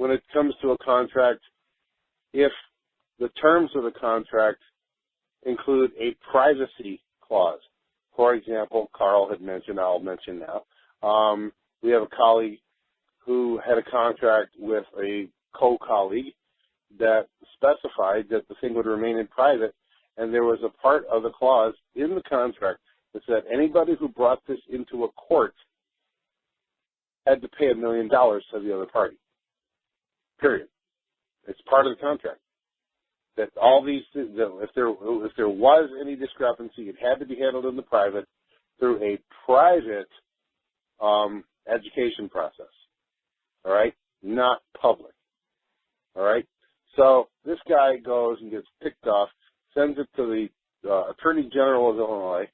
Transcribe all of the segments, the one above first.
when it comes to a contract, if the terms of the contract include a privacy clause. For example, Karl had mentioned, I'll mention now, we have a colleague who had a contract with a co-colleague that specified that the thing would remain in private, and there was a part of the clause in the contract that said anybody who brought this into a court had to pay $1 million to the other party. Period. It's part of the contract. That all these, that if there was any discrepancy, it had to be handled in the private through a private education process. All right, not public. All right. So this guy goes and gets picked off, sends it to the Attorney General of Illinois,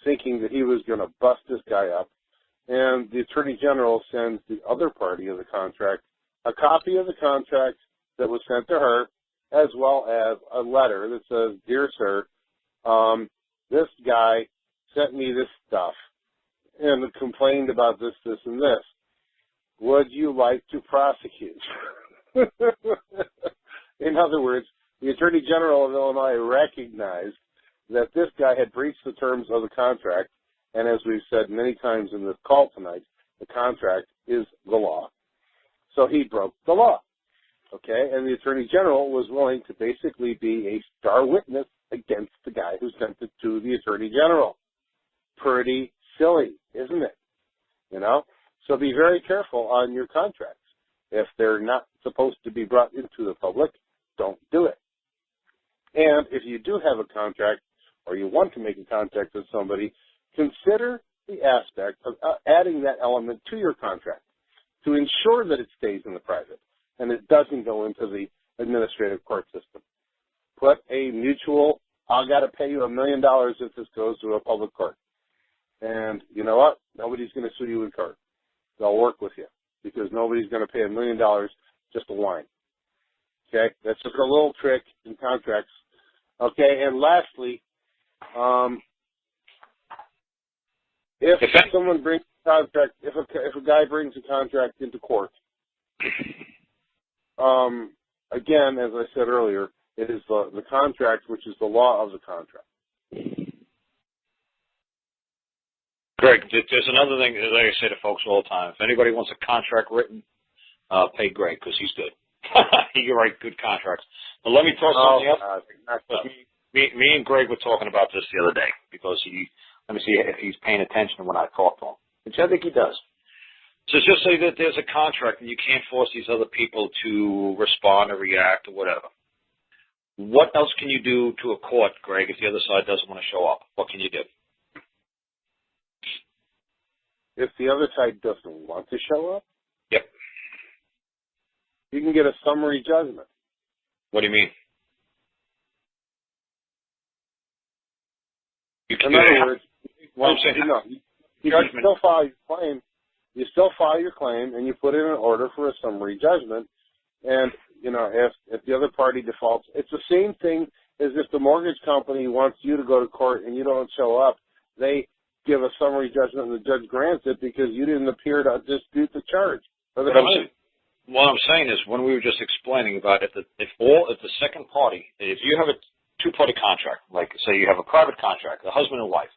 thinking that he was going to bust this guy up, and the Attorney General sends the other party of the contract a copy of the contract that was sent to her, as well as a letter that says, "Dear sir, this guy sent me this stuff and complained about this, this, and this. Would you like to prosecute?" In other words, the Attorney General of Illinois recognized that this guy had breached the terms of the contract, and as we've said many times in this call tonight, the contract is the law. So he broke the law. Okay, and the Attorney General was willing to basically be a star witness against the guy who sent it to the Attorney General. Pretty silly, isn't it? You know? So be very careful on your contracts. If they're not supposed to be brought into the public, don't do it. And if you do have a contract or you want to make a contract with somebody, consider the aspect of adding that element to your contract to ensure that it stays in the private and it doesn't go into the administrative court system. Put a mutual, "I've got to pay you $1 million if this goes to a public court." And you know what? Nobody's going to sue you in court. They'll work with you because nobody's going to pay $1 million just to whine. Okay? That's just a little trick in contracts. Okay, and lastly, if someone brings a contract, if a guy brings a contract into court, again, as I said earlier, it is the contract which is the law of the contract. Greg, there's another thing that I say to folks all the time. If anybody wants a contract written, pay Greg because he's good. He can write good contracts. But let me throw something else. Me and Greg were talking about this the other day because let me see if he's paying attention when I talk to him, which I think he does. So just say that there's a contract and you can't force these other people to respond or react or whatever. What else can you do to a court, Greg, if the other side doesn't want to show up? What can you do? If the other side doesn't want to show up? Yep. You can get a summary judgment. What do you mean? In other words, you still file your claim. You still file your claim, and you put in an order for a summary judgment. And you know, if the other party defaults, it's the same thing as if the mortgage company wants you to go to court and you don't show up. They give a summary judgment, and the judge grants it because you didn't appear to dispute the charge. What I'm saying is, when we were just explaining about if the second party, if you have a two-party contract, like say you have a private contract, a husband and wife,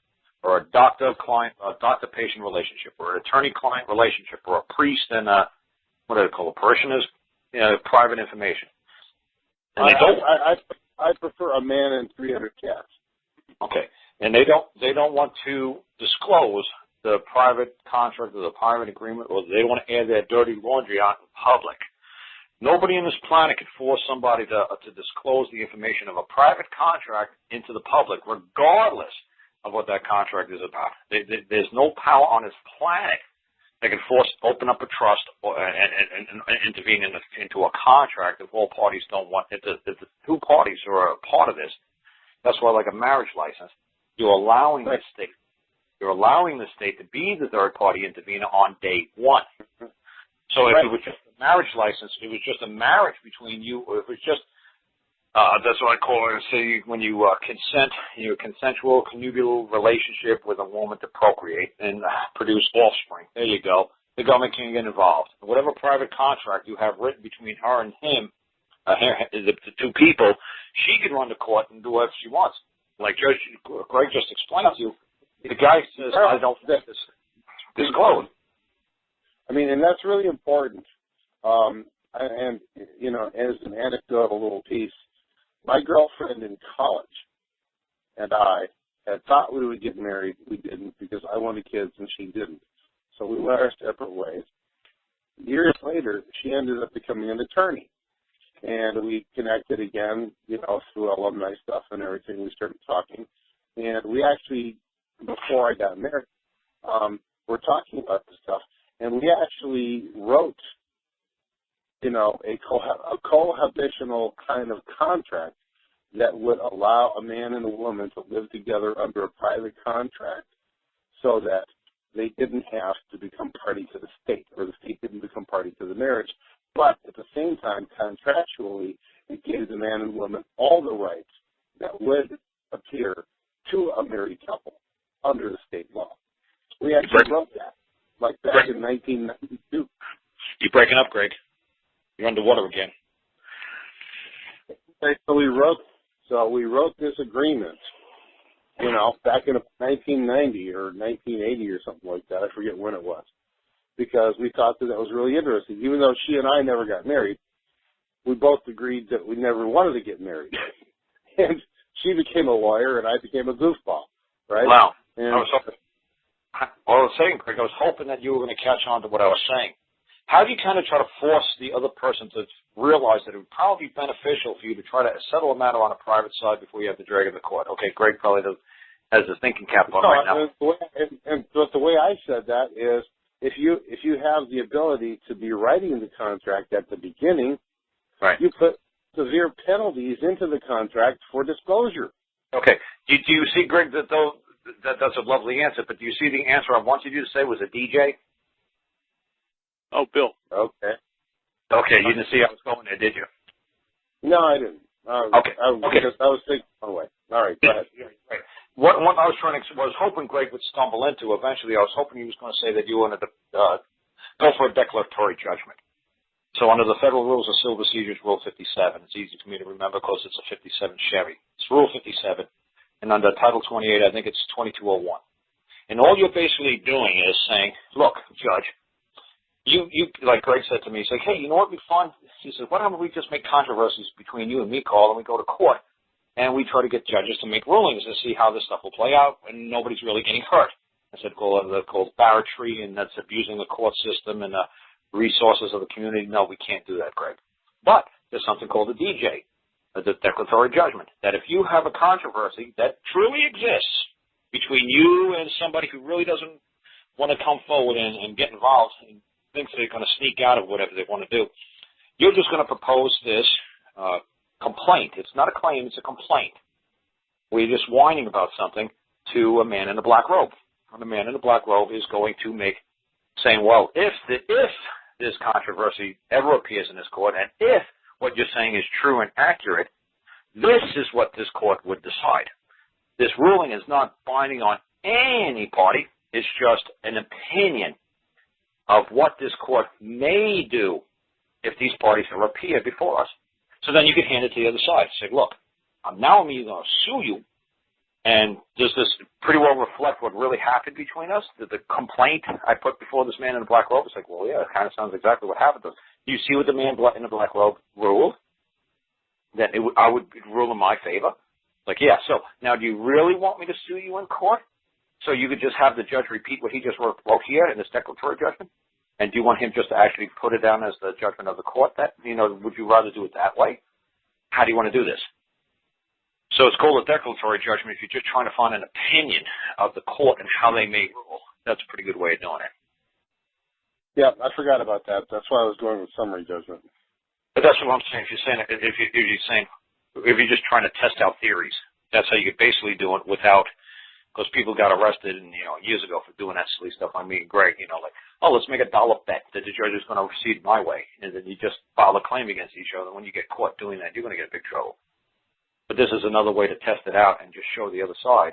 or a doctor-patient relationship, or an attorney-client relationship, or a priest and what do they call it, parishioners, private information. And I prefer a man and 300 cats. Okay, and they don't want to disclose the private contract or the private agreement, or they don't want to air their dirty laundry out in public. Nobody on this planet can force somebody to disclose the information of a private contract into the public, regardless of what that contract is about. There's no power on this planet that can open up a trust and intervene into a contract if all parties don't want it. If the two parties are a part of this, that's why, like a marriage license, you're allowing the state to be the third party intervener on day one. So if it was just a marriage license, it was just a marriage between you, or if it was just that's what I call it. Say when you consent, a consensual connubial relationship with a woman to procreate and produce offspring. There you go. the government can't get involved. Whatever private contract you have written between her and him, the two people, she can run the court and do whatever she wants. Like Judge Greg just explained to you, the guy says, I don't think this is closed. I mean, and that's really important. And, you know, as an anecdotal little piece, my girlfriend in college and I had thought we would get married. We didn't because I wanted kids and she didn't. So we went our separate ways. Years later, she ended up becoming an attorney. And we connected again, you know, through alumni stuff and everything. We started talking. And we actually, before I got married, we're talking about this stuff. And we actually wrote, you know, a cohabitational kind of contract that would allow a man and a woman to live together under a private contract so that they didn't have to become party to the state, or the state didn't become party to the marriage. But at the same time, contractually, it gave the man and woman all the rights that would appear to a married couple under the state law. We actually wrote that, like back in 1992. You're breaking up, Greg. You're underwater again. So we wrote this agreement, you know, back in 1990 or 1980 or something like that. I forget when it was, because we thought that was really interesting. Even though she and I never got married, we both agreed that we never wanted to get married. And she became a lawyer and I became a goofball, right? Wow. And I was saying, Greg, I was hoping that you were going to catch on to what I was saying. How do you kind of try to force the other person to realize that it would probably be beneficial for you to try to settle a matter on a private side before you have to drag it to court? Okay, Greg probably has his thinking cap on right now. But the way I said that is, if you have the ability to be writing the contract at the beginning, right, you put severe penalties into the contract for disclosure. Okay. Do you see, Greg, that's a lovely answer, but do you see the answer I wanted you to say was a DJ? Oh, Bill. Okay. Okay, you didn't see I was going there, did you? No, I didn't. Okay. Because I was thinking, oh, wait. All right, go ahead. Right. What I was hoping Greg would stumble into eventually, I was hoping he was going to say that you wanted to go for a declaratory judgment. So under the Federal Rules of Civil Procedures, Rule 57, it's easy for me to remember because it's a 57 Chevy. It's Rule 57. And under Title 28, I think it's 2201. And all you're basically doing is saying, look, Judge, you like Greg said to me, he's like, hey, you know what would be fun? He said, why don't we just make controversies between you and me, Karl, and we go to court, and we try to get judges to make rulings and see how this stuff will play out, and nobody's really getting hurt. I said, called barratry, and that's abusing the court system and the resources of the community. No, we can't do that, Greg. But there's something called a DJ, the declaratory judgment, that if you have a controversy that truly exists between you and somebody who really doesn't want to come forward and get involved and thinks they're going to sneak out of whatever they want to do, you're just going to propose this complaint. It's not a claim, it's a complaint, where you're just whining about something to a man in a black robe. And the man in the black robe is going to saying, well, if this controversy ever appears in this court, and if what you're saying is true and accurate, this is what this court would decide. This ruling is not binding on any party. It's just an opinion of what this court may do if these parties ever appear before us. So then you can hand it to the other side. Say, look, now I'm either going to sue you, and does this pretty well reflect what really happened between us? The complaint I put before this man in the black robe, it's like, well, yeah, it kind of sounds exactly what happened to us. Do you see what the man in the black robe ruled? That I would rule in my favor? Like, yeah, so now do you really want me to sue you in court? So you could just have the judge repeat what he just wrote here in this declaratory judgment? And do you want him just to actually put it down as the judgment of the court? That, would you rather do it that way? How do you want to do this? So it's called a declaratory judgment if you're just trying to find an opinion of the court and how they may rule. That's a pretty good way of doing it. Yeah, I forgot about that. That's why I was going with summary judgment. But that's what I'm saying. If you're just trying to test out theories, that's how you could basically do it without. Because people got arrested years ago for doing that silly stuff on me and Greg, like, oh, let's make $1 bet that the judge is going to proceed my way. And then you just file a claim against each other. When you get caught doing that, you're going to get in big trouble. But this is another way to test it out and just show the other side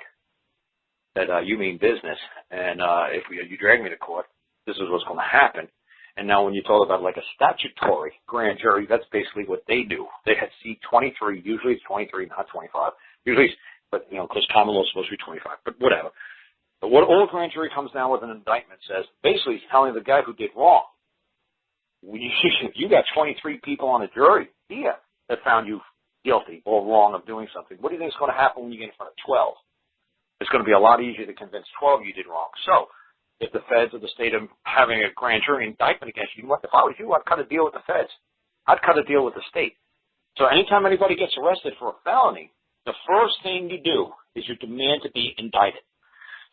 that you mean business. And if you drag me to court, this is what's going to happen. And now when you talk about like a statutory grand jury, that's basically what they do. They have seat 23. Usually it's 23, not 25. Usually, but, you know, because common law is supposed to be 25, but whatever. But what all grand jury comes down with an indictment says, basically he's telling the guy who did wrong, you got 23 people on a jury here that found you guilty or wrong of doing something. What do you think is going to happen when you get in front of 12? It's going to be a lot easier to convince 12 you did wrong. So if the feds or the state are having a grand jury indictment against you, if I was you, I'd cut a deal with the feds. I'd cut a deal with the state. So anytime anybody gets arrested for a felony, the first thing you do is you demand to be indicted.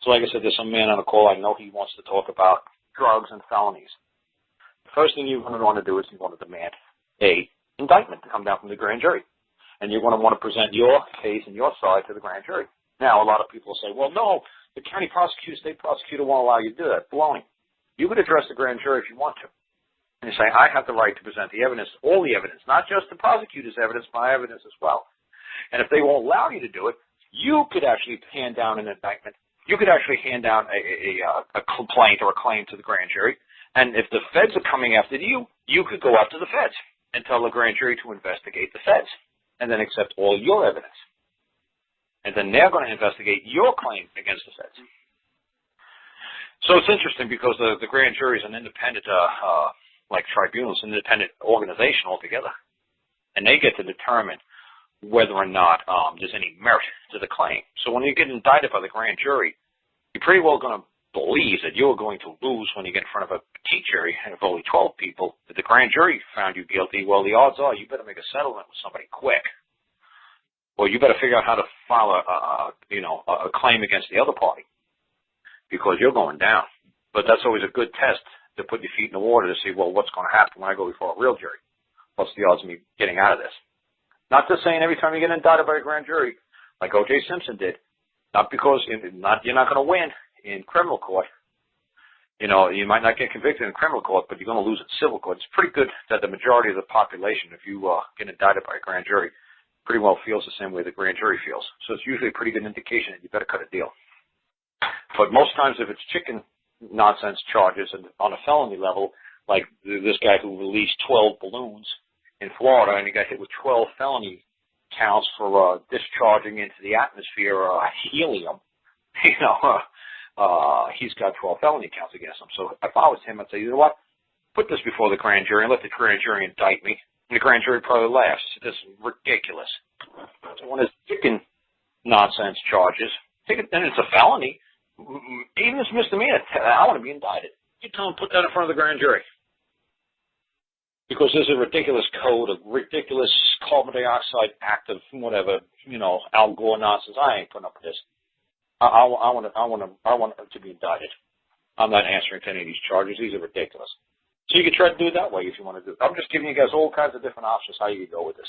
So like I said, there's some man on the call. I know he wants to talk about drugs and felonies. The first thing you're going to want to do is you want to demand a indictment to come down from the grand jury. And you're going to want to present your case and your side to the grand jury. Now, a lot of people say, well, no, the county prosecutor, state prosecutor won't allow you to do that. Baloney. You could address the grand jury if you want to. And you say, I have the right to present the evidence, all the evidence, not just the prosecutor's evidence, my evidence as well. And if they won't allow you to do it, you could actually hand down an indictment. You could actually hand down a complaint or a claim to the grand jury. And if the feds are coming after you, you could go after the feds and tell the grand jury to investigate the feds and then accept all your evidence. And then they're going to investigate your claim against the feds. So it's interesting because the grand jury is an independent, like tribunal, it's an independent organization altogether. And they get to determine whether or not there's any merit to the claim. So when you get indicted by the grand jury, you're pretty well going to believe that you're going to lose when you get in front of a petite jury of only 12 people. If the grand jury found you guilty, well, the odds are you better make a settlement with somebody quick. Or you better figure out how to file a claim against the other party because you're going down. But that's always a good test to put your feet in the water to see, well, what's going to happen when I go before a real jury? What's the odds of me getting out of this? Not just saying every time you get indicted by a grand jury, like O.J. Simpson did, not because you're not going to win in criminal court. You know, you might not get convicted in criminal court, but you're going to lose in civil court. It's pretty good that the majority of the population, if you get indicted by a grand jury, pretty well feels the same way the grand jury feels. So it's usually a pretty good indication that you better cut a deal. But most times if it's chicken nonsense charges and on a felony level, like this guy who released 12 balloons in Florida and he got hit with 12 felony counts for discharging into the atmosphere helium, he's got 12 felony counts against him. So if I was him, I'd say, you know what, put this before the grand jury and let the grand jury indict me. And the grand jury probably laughs. This is ridiculous. So when it's chicken nonsense charges, and it's a felony, even if it's misdemeanor, I want to be indicted. You tell them put that in front of the grand jury. Because there's a ridiculous code, a ridiculous carbon dioxide act of whatever, Al Gore nonsense. I ain't putting up with this. I want to be indicted. I'm not answering to any of these charges. These are ridiculous. So you can try to do it that way if you want to do it. I'm just giving you guys all kinds of different options how you can go with this.